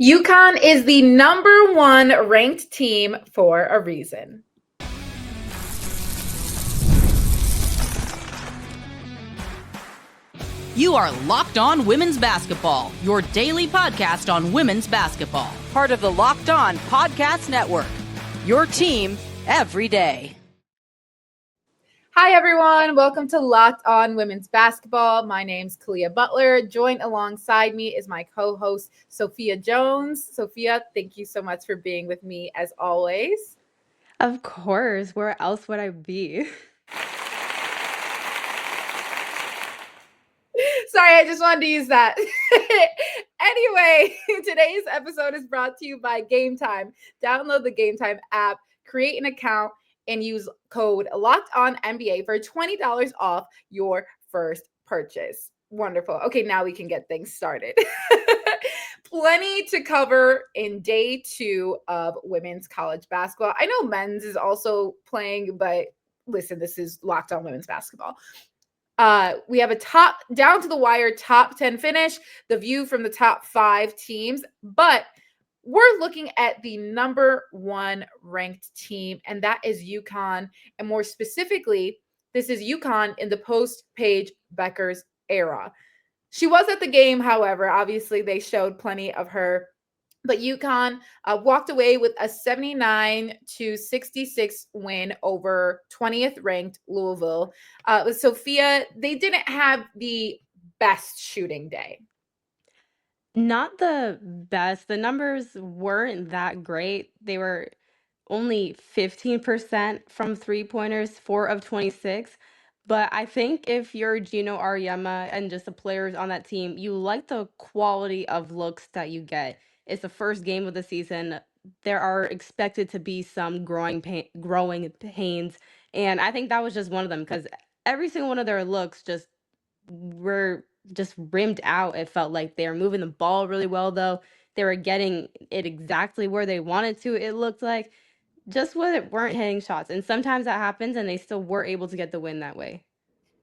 UConn is the number one ranked team for a reason. You are Locked On Women's Basketball, your daily podcast on women's basketball. Part of the Locked On Podcast Network, your team every day. Hi, everyone. Welcome to Locked On Women's Basketball. My name's Kalia Butler. Joined alongside me is my co-host, Sophia Jones. Sophia, thank you so much for being with me as always. Of course. Where else would I be? Sorry, I just wanted to use that. Anyway, today's episode is brought to you by Game Time. Download the Game Time app, create an account, and use code LOCKEDONNBA for $20 off your first purchase. Wonderful. Okay, now we can get things started. Plenty to cover in day 2 of women's college basketball. I know men's is also playing, but listen, this is Locked On Women's Basketball. We have a top down to the wire top 10 finish, the view from the top 5 teams, but we're looking at the number 1 ranked team, and that is UConn. And more specifically, this is UConn in the post-Paige Bueckers era. She was at the game, however, obviously they showed plenty of her. But UConn walked away with a 79-66 win over 20th ranked Louisville. With Sophia, they didn't have the best shooting day. Not the best. The numbers weren't that great. They were only 15% from three-pointers, 4 of 26. But I think if you're Gino Ariema and just the players on that team, you like the quality of looks that you get. It's the first game of the season. There are expected to be some growing pains, and I think that was just one of them because every single one of their looks were just rimmed out. It felt like they were moving the ball really well, though. They were getting it exactly where they wanted to, it looked like. Just weren't hitting shots. And sometimes that happens, and they still were able to get the win that way.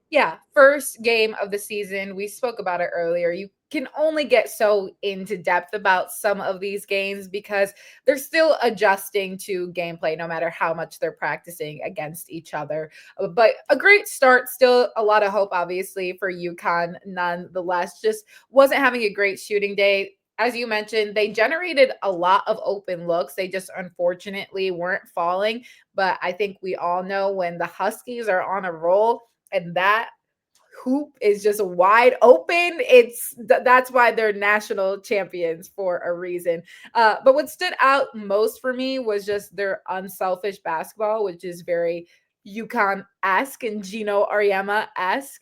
Yeah, first game of the season. We spoke about it earlier. You can only get so into depth about some of these games because they're still adjusting to gameplay no matter how much they're practicing against each other. But a great start, still a lot of hope, obviously, for UConn nonetheless. Just wasn't having a great shooting day. As you mentioned, they generated a lot of open looks. They just unfortunately weren't falling. But I think we all know when the Huskies are on a roll, and that hoop is just wide open. That's why they're national champions for a reason. But what stood out most for me was just their unselfish basketball, which is very UConn-esque and Gino Ariema-esque.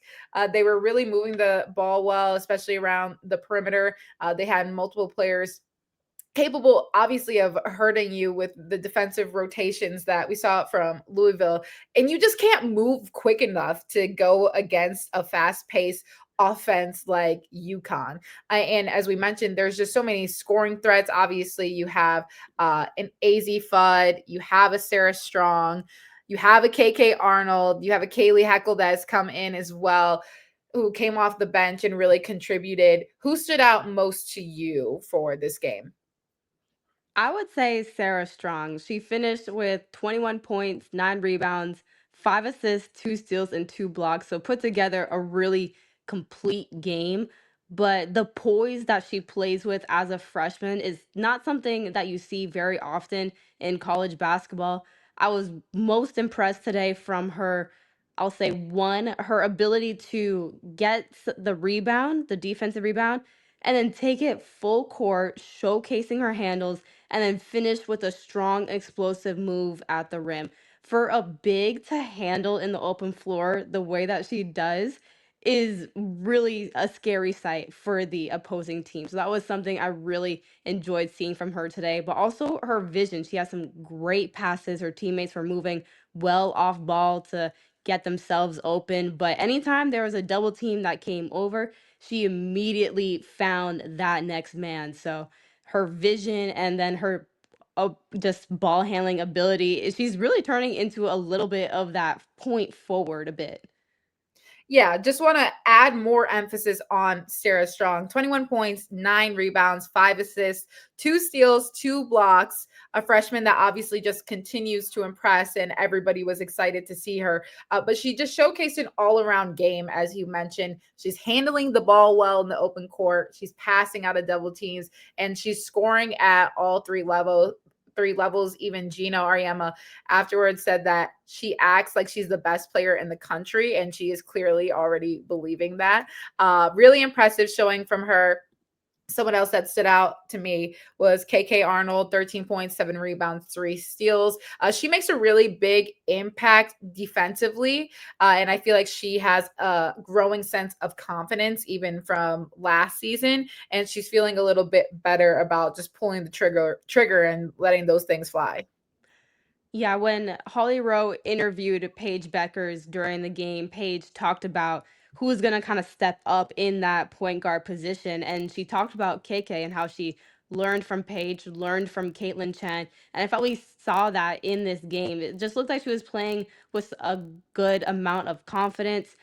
They were really moving the ball well, especially around the perimeter. They had multiple players capable, obviously, of hurting you with the defensive rotations that we saw from Louisville. And you just can't move quick enough to go against a fast-paced offense like UConn. And as we mentioned, there's just so many scoring threats. Obviously, you have an AZ Fudd, you have a Sarah Strong, you have a KK Arnold, you have a Kaylee Heckle that's come in as well, who came off the bench and really contributed. Who stood out most to you for this game? I would say Sarah Strong. She finished with 21 points, 9 rebounds, 5 assists, 2 steals, and 2 blocks. So put together a really complete game. But the poise that she plays with as a freshman is not something that you see very often in college basketball. I was most impressed today from her. I'll say one, her ability to get the rebound, the defensive rebound, and then take it full court, showcasing her handles, and then finish with a strong, explosive move at the rim. For a big to handle in the open floor the way that she does is really a scary sight for the opposing team. So that was something I really enjoyed seeing from her today, but also her vision. She has some great passes. Her teammates were moving well off ball to get themselves open. But anytime there was a double team that came over, she immediately found that next man. So her vision and then her just ball handling ability, she's really turning into a little bit of that point forward a bit. Yeah, just want to add more emphasis on Sarah Strong. 21 points, 9 rebounds, 5 assists, 2 steals, 2 blocks. A freshman that obviously just continues to impress, and everybody was excited to see her. But she just showcased an all-around game, as you mentioned. She's handling the ball well in the open court. She's passing out of double teams, and she's scoring at all three levels. Even Gino Ariema afterwards said that she acts like she's the best player in the country, and she is clearly already believing that. Really impressive showing from her. Someone else that stood out to me was KK Arnold, 13 points, 7 rebounds, 3 steals. She makes a really big impact defensively. And I feel like she has a growing sense of confidence even from last season. And she's feeling a little bit better about just pulling the trigger and letting those things fly. Yeah, when Holly Rowe interviewed Post-Bueckers during the game, Paige talked about who was going to kind of step up in that point guard position. And she talked about KK and how she learned from Paige, learned from Caitlin Chen. And I felt we saw that in this game. It just looked like she was playing with a good amount of confidence,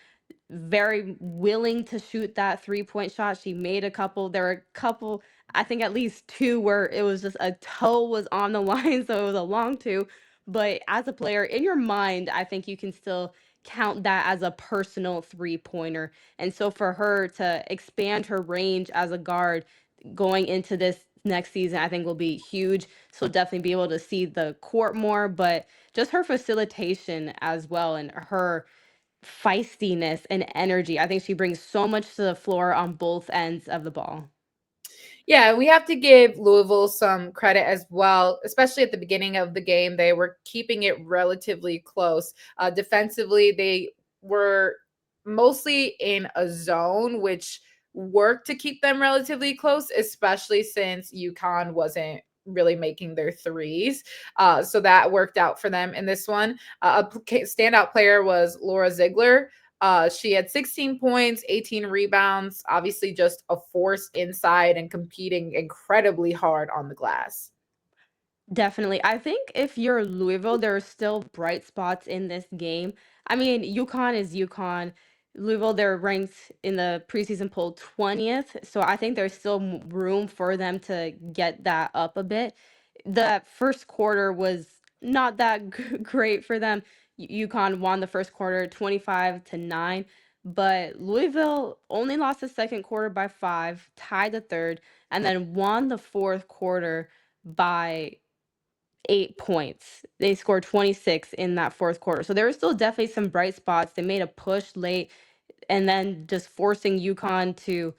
very willing to shoot that 3-point shot. She made a couple. There were a couple, I think at least two, where it was just a toe was on the line, so it was a long two. But as a player, in your mind, I think you can still count that as a personal 3-pointer. And so for her to expand her range as a guard going into this next season, I think will be huge. So definitely be able to see the court more, but just her facilitation as well and her feistiness and energy. I think she brings so much to the floor on both ends of the ball. Yeah, we have to give Louisville some credit as well, especially at the beginning of the game. They were keeping it relatively close. Defensively, they were mostly in a zone, which worked to keep them relatively close, especially since UConn wasn't really making their threes. So that worked out for them in this one. Standout player was Laura Ziegler. She had 16 points, 18 rebounds, obviously just a force inside and competing incredibly hard on the glass. Definitely. I think if you're Louisville, there are still bright spots in this game. I mean, UConn is UConn. Louisville, they're ranked in the preseason poll 20th. So I think there's still room for them to get that up a bit. The first quarter was not that great for them. UConn won the first quarter 25-9, but Louisville only lost the second quarter by 5, tied the third, and then won the fourth quarter by 8 points. They scored 26 in that fourth quarter. So there were still definitely some bright spots. They made a push late and then just forcing UConn to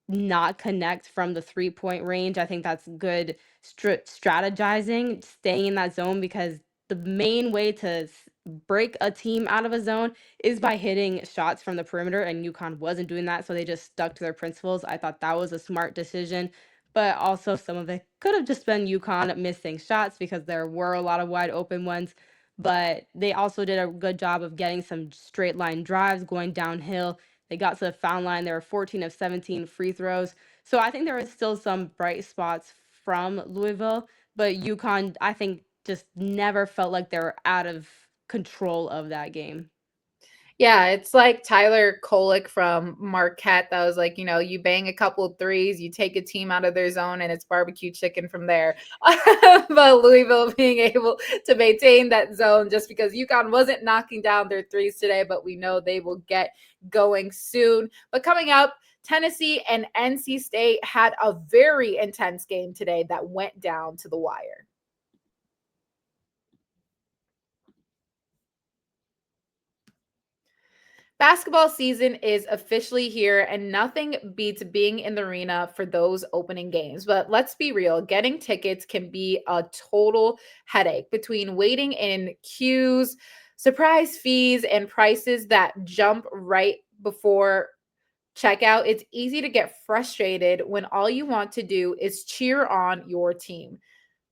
not connect from the 3-point range. I think that's good strategizing, staying in that zone because the main way to break a team out of a zone is by hitting shots from the perimeter, and UConn wasn't doing that, so they just stuck to their principles. I thought that was a smart decision, but also some of it could have just been UConn missing shots because there were a lot of wide open ones. But they also did a good job of getting some straight line drives going downhill. They got to the foul line. There were 14 of 17 free throws. So I think there was still some bright spots from Louisville, but UConn, I think, just never felt like they were out of control of that game. Yeah, it's like Tyler Kolek from Marquette that was like, you bang a couple threes, you take a team out of their zone, and it's barbecue chicken from there. But Louisville being able to maintain that zone just because UConn wasn't knocking down their threes today, but we know they will get going soon. But coming up, Tennessee and NC State had a very intense game today that went down to the wire. Basketball season is officially here, and nothing beats being in the arena for those opening games. But let's be real, getting tickets can be a total headache between waiting in queues, surprise fees, and prices that jump right before checkout. It's easy to get frustrated when all you want to do is cheer on your team.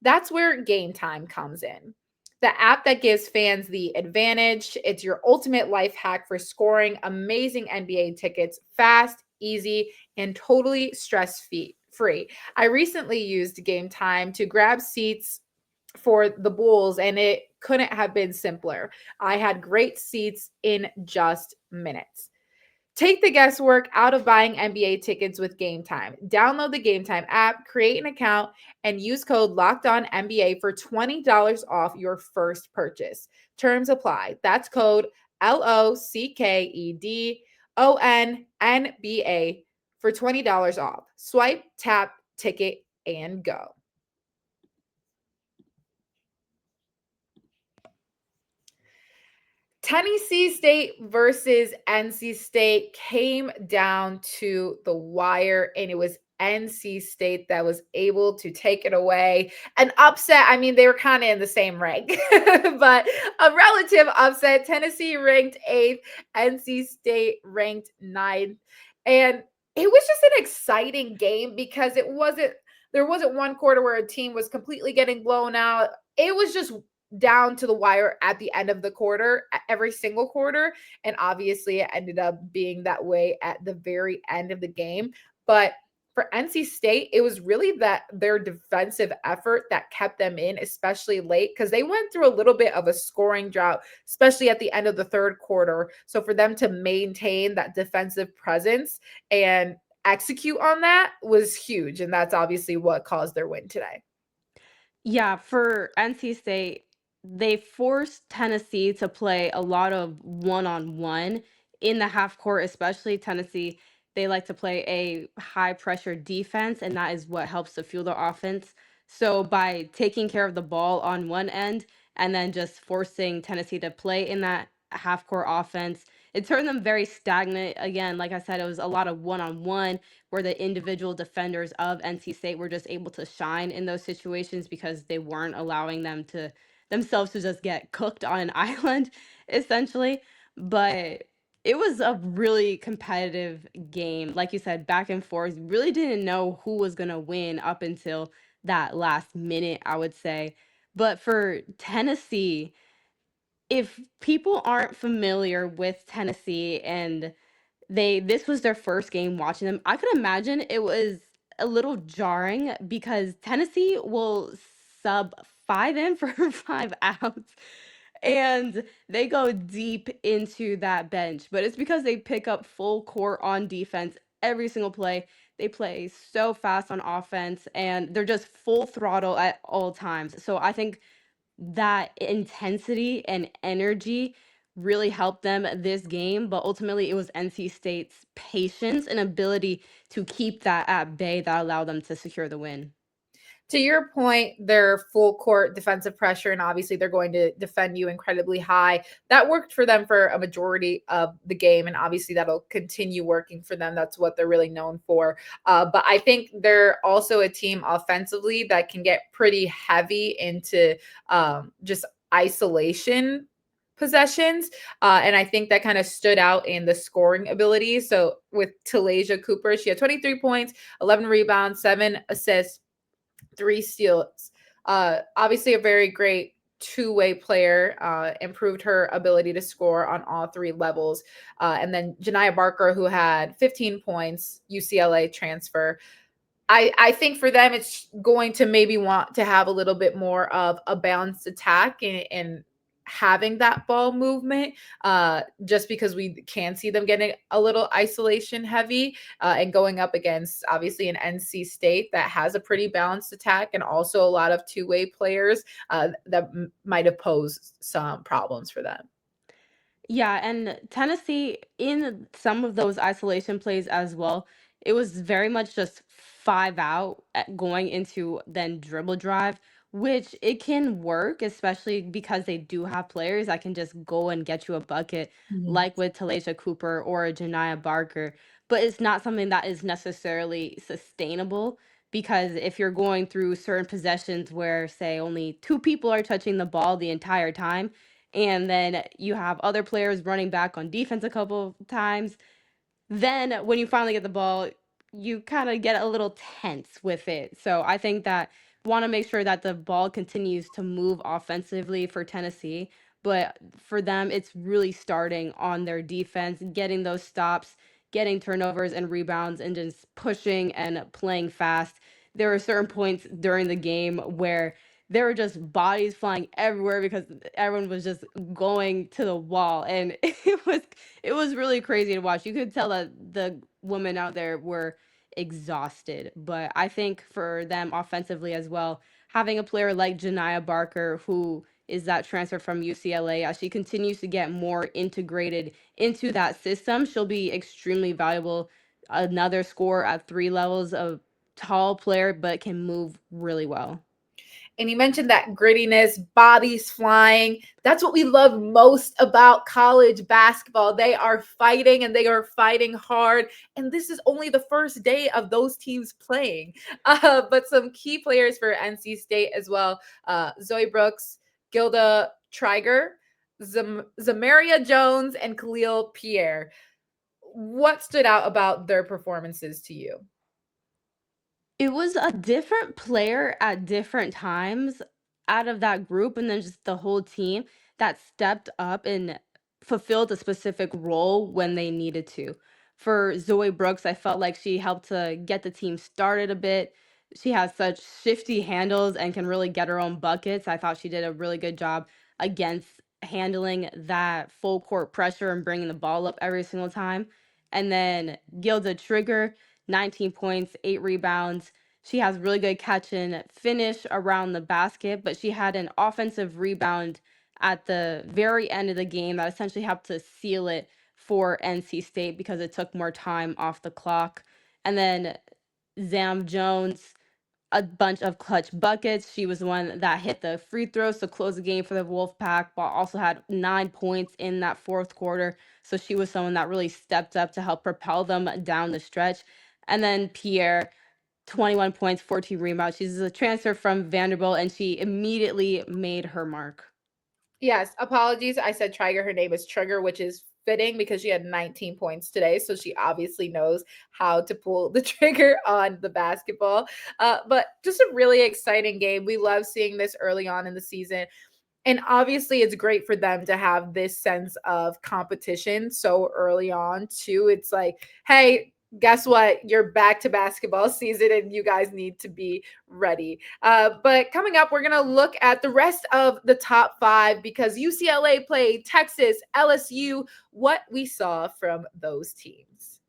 That's where Game Time comes in. The app that gives fans the advantage. It's your ultimate life hack for scoring amazing NBA tickets fast, easy, and totally stress free. I recently used Game Time to grab seats for the Bulls, and it couldn't have been simpler. I had great seats in just minutes. Take the guesswork out of buying NBA tickets with Game Time. Download the Game Time app, create an account, and use code LOCKEDONNBA for $20 off your first purchase. Terms apply. That's code LOCKEDONNBA for $20 off. Swipe, tap, ticket, and go. Tennessee State versus NC State came down to the wire, and it was NC State that was able to take it away. An upset, I mean, they were kind of in the same rank, but a relative upset. Tennessee ranked 8th, NC State ranked 9th. And it was just an exciting game because there wasn't one quarter where a team was completely getting blown out. It was just down to the wire at the end of the quarter, every single quarter. And obviously, it ended up being that way at the very end of the game. But for NC State, it was really that their defensive effort that kept them in, especially late, because they went through a little bit of a scoring drought, especially at the end of the third quarter. So for them to maintain that defensive presence and execute on that was huge. And that's obviously what caused their win today. Yeah, for NC State, they forced Tennessee to play a lot of one-on-one in the half court, especially Tennessee. They like to play a high pressure defense, and that is what helps to fuel their offense. So by taking care of the ball on one end and then just forcing Tennessee to play in that half court offense, it turned them very stagnant. Again, like I said, it was a lot of one-on-one where the individual defenders of NC State were just able to shine in those situations because they weren't allowing themselves to just get cooked on an island, essentially. But it was a really competitive game. Like you said, back and forth. Really didn't know who was going to win up until that last minute, I would say. But for Tennessee, if people aren't familiar with Tennessee and this was their first game watching them, I could imagine it was a little jarring because Tennessee will sub 5 in for 5 outs, and they go deep into that bench, but it's because they pick up full court on defense every single play. They play so fast on offense, and they're just full throttle at all times. So I think that intensity and energy really helped them this game, but ultimately it was NC State's patience and ability to keep that at bay that allowed them to secure the win. To your point, their full court defensive pressure, and obviously they're going to defend you incredibly high. That worked for them for a majority of the game, and obviously that'll continue working for them. That's what they're really known for. But I think they're also a team offensively that can get pretty heavy into just isolation possessions. And I think that kind of stood out in the scoring ability. So with Talaysia Cooper, she had 23 points, 11 rebounds, 7 assists, 3 steals. Obviously, a very great two-way player, improved her ability to score on all 3 levels. And then Janiah Barker, who had 15 points, UCLA transfer. I think for them, it's going to maybe want to have a little bit more of a balanced attack and having that ball movement, just because we can see them getting a little isolation heavy, and going up against obviously an NC State that has a pretty balanced attack and also a lot of two-way players, that might have posed some problems for them. Yeah, and Tennessee in some of those isolation plays as well, it was very much just 5 out going into then dribble drive, which it can work, especially because they do have players that can just go and get you a bucket, Mhm. like with Talaysia Cooper or Janiah Barker. But it's not something that is necessarily sustainable because if you're going through certain possessions where, say, only 2 people are touching the ball the entire time, and then you have other players running back on defense a couple of times, then when you finally get the ball, you kind of get a little tense with it. So I think that want to make sure that the ball continues to move offensively for Tennessee, but for them it's really starting on their defense, getting those stops, getting turnovers and rebounds, and just pushing and playing fast. There were certain points during the game where there were just bodies flying everywhere because everyone was just going to the wall, and it was really crazy to watch. You could tell that the women out there were exhausted, but I think for them offensively as well, having a player like Janiyah Barker, who is that transfer from UCLA, as she continues to get more integrated into that system, she'll be extremely valuable. Another scorer at three levels, a tall player, but can move really well. And you mentioned that grittiness, bodies flying. That's what we love most about college basketball. They are fighting and they are fighting hard. And this is only the first day of those teams playing. But some key players for NC State as well: Zoe Brooks, Gilda Triger, Zamaria Jones, and Khalil Pierre. What stood out about their performances to you? It was a different player at different times out of that group, and then just the whole team that stepped up and fulfilled a specific role when they needed to. For Zoe Brooks, I felt like she helped to get the team started a bit. She has such shifty handles and can really get her own buckets. I thought she did a really good job against handling that full court pressure and bringing the ball up every single time. And then Gilda Trigger, 19 points, 8 rebounds. She has really good catch and finish around the basket, but she had an offensive rebound at the very end of the game that essentially helped to seal it for NC State because it took more time off the clock. And then Zam Jones, a bunch of clutch buckets. She was the one that hit the free throws to close the game for the Wolfpack, but also had 9 points in that fourth quarter. So she was someone that really stepped up to help propel them down the stretch. And then Pierre, 21 points, 14 rebounds. She's a transfer from Vanderbilt, and she immediately made her mark. Yes, apologies. I said Trigger. Her name is Trigger, which is fitting because she had 19 points today. So she obviously knows how to pull the trigger on the basketball. But just a really exciting game. We love seeing this early on in the season. And obviously, it's great for them to have this sense of competition so early on, too. It's like, hey, guess what? You're back to basketball season and you guys need to be ready. But coming up, we're going to look at the rest of the top five because UCLA played Texas, LSU, what we saw from those teams.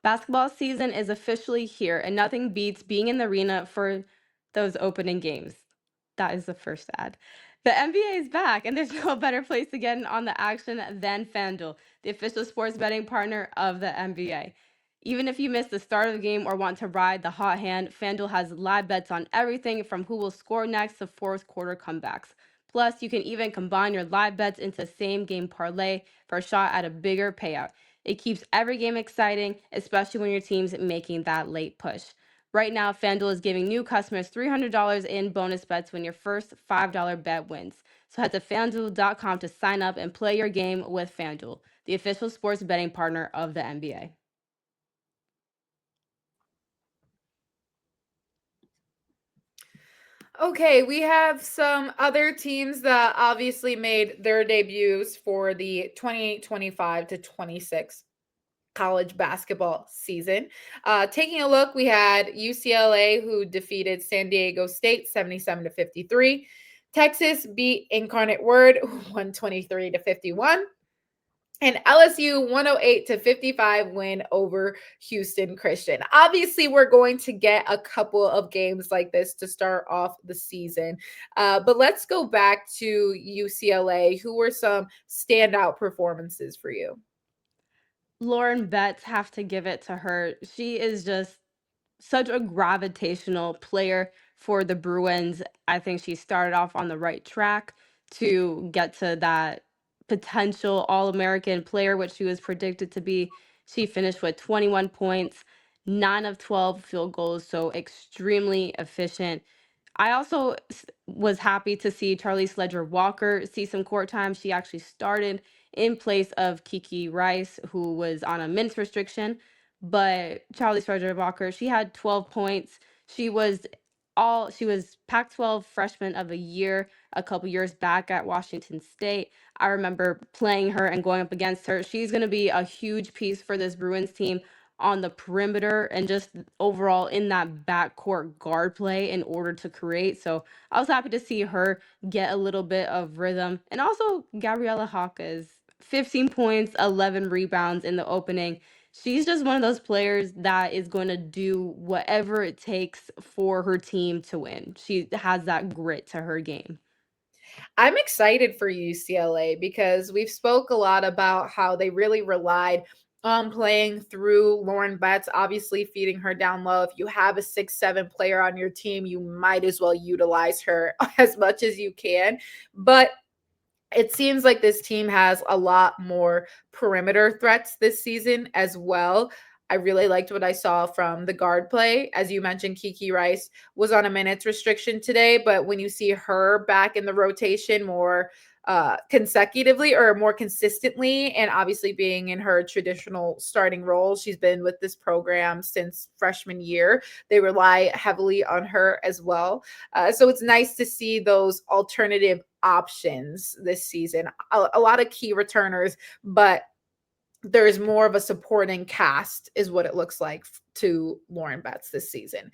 Basketball season is officially here, and nothing beats being in the arena for those opening games. That is the first ad. The NBA is back, and there's no better place to get in on the action than FanDuel, the official sports betting partner of the NBA. Even if you missed the start of the game or want to ride the hot hand, FanDuel has live bets on everything from who will score next to fourth quarter comebacks. Plus, you can even combine your live bets into same game parlay for a shot at a bigger payout. It keeps every game exciting, especially when your team's making that late push. Right now, FanDuel is giving new customers $300 in bonus bets when your first $5 bet wins. So head to fanduel.com to sign up and play your game with FanDuel, the official sports betting partner of the NBA. Okay, we have some other teams that obviously made their debuts for the 2025 to 26 college basketball season. Taking a look, we had UCLA who defeated San Diego State 77 to 53. Texas beat Incarnate Word 123 to 51. And LSU 108 to 55 win over Houston Christian. Obviously, we're going to get a couple of games like this to start off the season. But let's go back to UCLA. Who were some standout performances for you? Lauren Betts, have to give it to her. She is just such a gravitational player for the Bruins. I think she started off on the right track to get to that potential All American player, which she was predicted to be. She finished with 21 points, 9 of 12 field goals, so extremely efficient. I also was happy to see Charlie Sledger Walker see some court time. She actually started in place of Kiki Rice, who was on a minutes restriction. But Charlie Sledger Walker, she had 12 points. She was Pac-12 freshman of the year a couple years back at Washington State. I remember playing her and going up against her. She's going to be a huge piece for this Bruins team on the perimeter and just overall in that backcourt guard play in order to create. So I was happy to see her get a little bit of rhythm. And also Gabriella Hawkes, 15 points, 11 rebounds in the opening. She's just one of those players that is going to do whatever it takes for her team to win. She has that grit to her game. I'm excited for UCLA because we've spoke a lot about how they really relied on playing through Lauren Betts, obviously feeding her down low. If you have a 6'7" player on your team, you might as well utilize her as much as you can. But it seems like this team has a lot more perimeter threats this season as well. I really liked what I saw from the guard play. As you mentioned, Kiki Rice was on a minutes restriction today, but when you see her back in the rotation more consecutively or more consistently, and obviously being in her traditional starting role, she's been with this program since freshman year. They rely heavily on her as well. So it's nice to see those alternative options this season. A lot of key returners, but there's more of a supporting cast is what it looks like to Lauren Betts this season.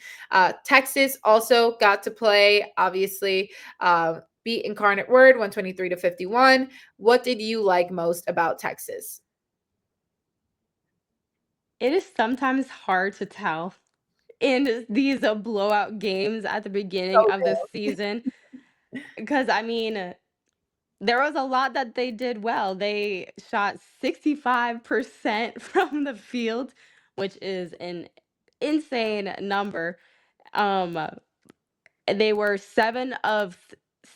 Texas also got to play, obviously, beat Incarnate Word 123-51. What did you like most about Texas? It is sometimes hard to tell in these blowout games at the beginning So of the season because I mean there was a lot that they did well. They shot 65% from the field, which is an insane number. Um, they were 7 of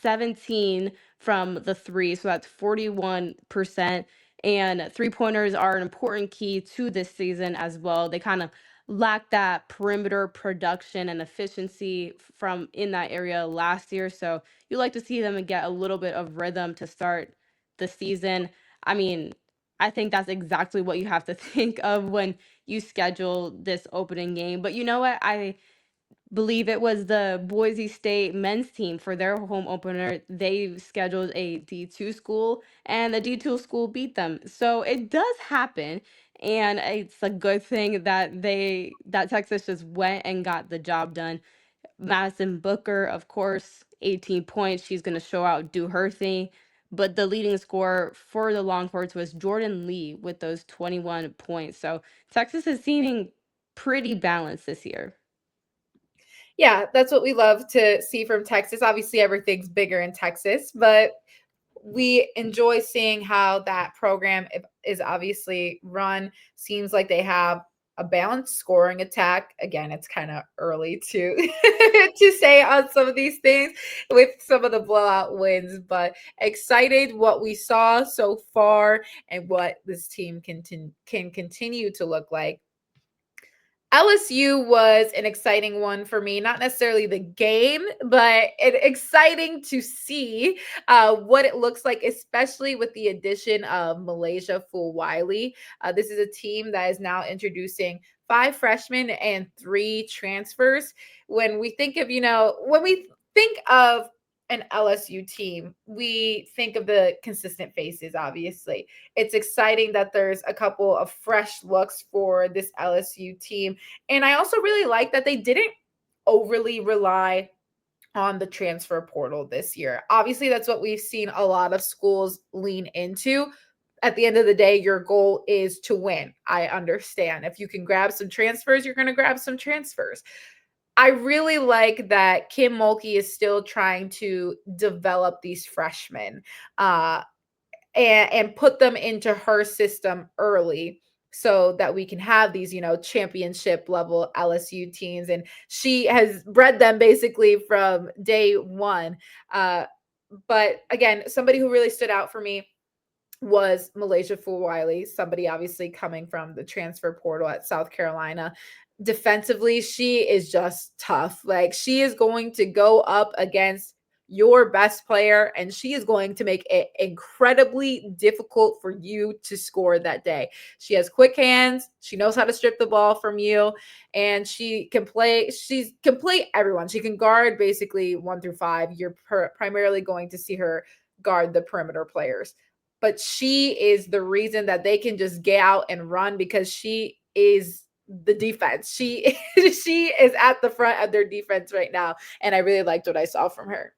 17 from the three, so that's 41%. And three-pointers are an important key to this season as well. They kind of lacked that perimeter production and efficiency from in that area last year. So you like to see them get a little bit of rhythm to start the season. I mean, I think that's exactly what you have to think of when you schedule this opening game. But you know what? I believe it was the Boise State men's team for their home opener. They scheduled a D2 school and the D2 school beat them. So it does happen, and it's a good thing that Texas just went and got the job done. Madison Booker, of course, 18 points. She's going to show out, do her thing. But the leading scorer for the Longhorns was Jordan Lee with those 21 points. So Texas is seeming pretty balanced this year. Yeah, that's what we love to see from Texas. Obviously, everything's bigger in Texas, but we enjoy seeing how that program is obviously run. Seems like they have a balanced scoring attack. Again, it's kind of early to to say on some of these things with some of the blowout wins, but excited what we saw so far and what this team can continue to look like. LSU was an exciting one for me, not necessarily the game, but exciting to see what it looks like, especially with the addition of Malaysia Fullwiley. This is a team that is now introducing 5 freshmen and 3 transfers. When we think of, when we think of an LSU team, we think of the consistent faces, obviously. It's exciting that there's a couple of fresh looks for this LSU team. And I also really like that they didn't overly rely on the transfer portal this year. Obviously, that's what we've seen a lot of schools lean into. At the end of the day, your goal is to win. I understand. If you can grab some transfers, you're going to grab some transfers. I really like that Kim Mulkey is still trying to develop these freshmen and put them into her system early so that we can have these, championship level LSU teams. And she has bred them basically from day one. But again, somebody who really stood out for me was Malaysia Fullwiley, somebody obviously coming from the transfer portal at South Carolina. Defensively, she is just tough. Like, she is going to go up against your best player, and she is going to make it incredibly difficult for you to score that day. She has quick hands. She knows how to strip the ball from you, and she can play. She can play everyone. She can guard basically 1 through 5. You're primarily going to see her guard the perimeter players. But she is the reason that they can just get out and run because she is the defense. She she is at the front of their defense right now, and I really liked what I saw from her.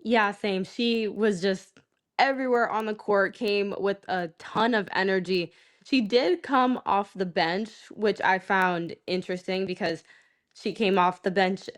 Yeah, same. She was just everywhere on the court, came with a ton of energy. She did come off the bench, which I found interesting because she came off the bench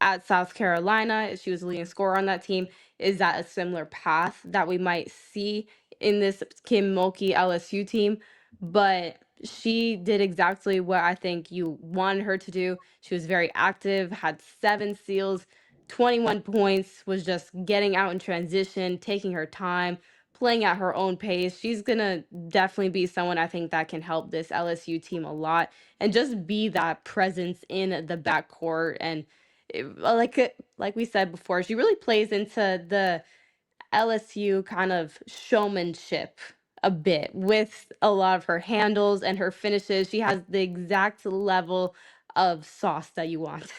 at South Carolina. She was the leading scorer on that team. Is that a similar path that we might see in this Kim Mulkey LSU team? But she did exactly what I think you wanted her to do. She was very active, had 7 steals, 21 points, was just getting out in transition, taking her time, playing at her own pace. She's going to definitely be someone I think that can help this LSU team a lot and just be that presence in the backcourt. And like we said before, she really plays into the LSU kind of showmanship a bit with a lot of her handles and her finishes. She has the exact level of sauce that you want.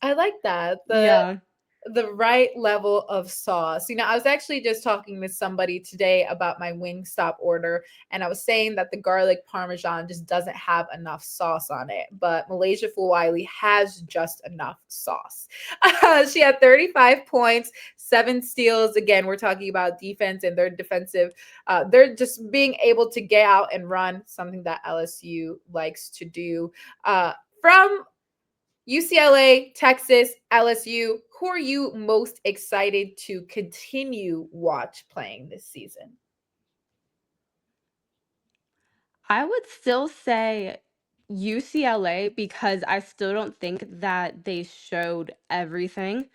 I like that. Yeah. The right level of sauce. I was actually just talking with somebody today about my Wingstop order, and I was saying that the garlic parmesan just doesn't have enough sauce on it, but Malaysia Fullwiley has just enough sauce. She had 35 points, 7 steals. Again, we're talking about defense and their defensive. They're just being able to get out and run, something that LSU likes to do. From UCLA, Texas, LSU, who are you most excited to continue watch playing this season? I would still say UCLA because I still don't think that they showed everything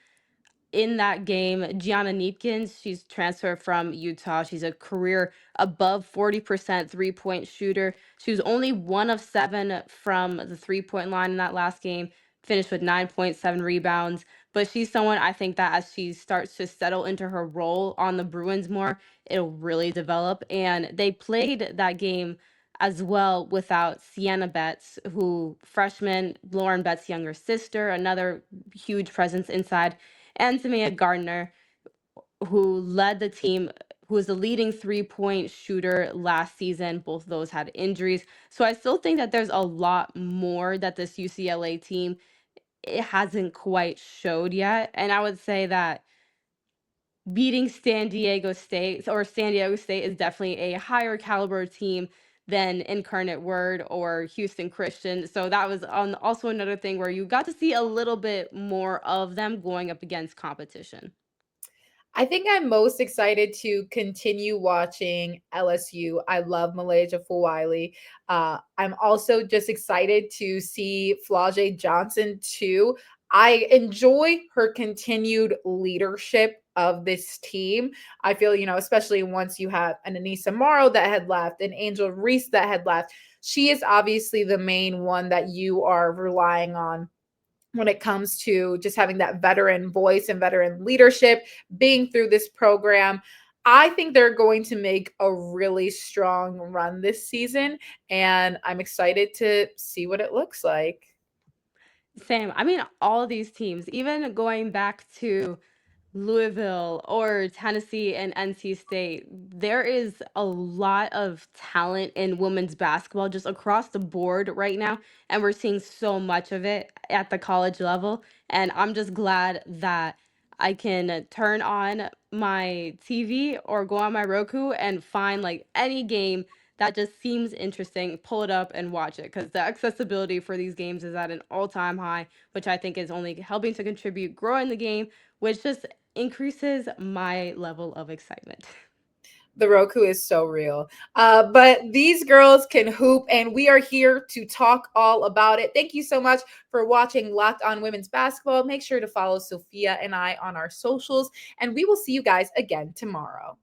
in that game. Gianna Neepkins, she's transferred from Utah. She's a career above 40% three-point shooter. She was only 1 of 7 from the three-point line in that last game, finished with 9.7 rebounds. But she's someone I think that as she starts to settle into her role on the Bruins more, it'll really develop. And they played that game as well without Sienna Betts, who freshman Lauren Betts' younger sister, another huge presence inside, and Samia Gardner, who led the team, who was the leading three-point shooter last season. Both of those had injuries. So I still think that there's a lot more that this UCLA team it hasn't quite showed yet. And I would say that beating San Diego State is definitely a higher caliber team than Incarnate Word or Houston Christian. So that was also another thing where you got to see a little bit more of them going up against competition. I think I'm most excited to continue watching LSU. I love Malaysia Fullwiley. I'm also just excited to see Flau'jae Johnson too. I enjoy her continued leadership of this team. I feel, especially once you have an Anissa Morrow that had left, an Angel Reese that had left, she is obviously the main one that you are relying on when it comes to just having that veteran voice and veteran leadership being through this program. I think they're going to make a really strong run this season, and I'm excited to see what it looks like. Same. I mean, all of these teams, even going back to Louisville or Tennessee and NC State, there is a lot of talent in women's basketball just across the board right now. And we're seeing so much of it at the college level. And I'm just glad that I can turn on my TV or go on my Roku and find like any game that just seems interesting, pull it up and watch it because the accessibility for these games is at an all-time high, which I think is only helping to contribute growing the game, which just increases my level of excitement. The Roku is so real. But these girls can hoop, and we are here to talk all about it. Thank you so much for watching Locked On Women's Basketball. Make sure to follow Sophia and I on our socials, and we will see you guys again tomorrow.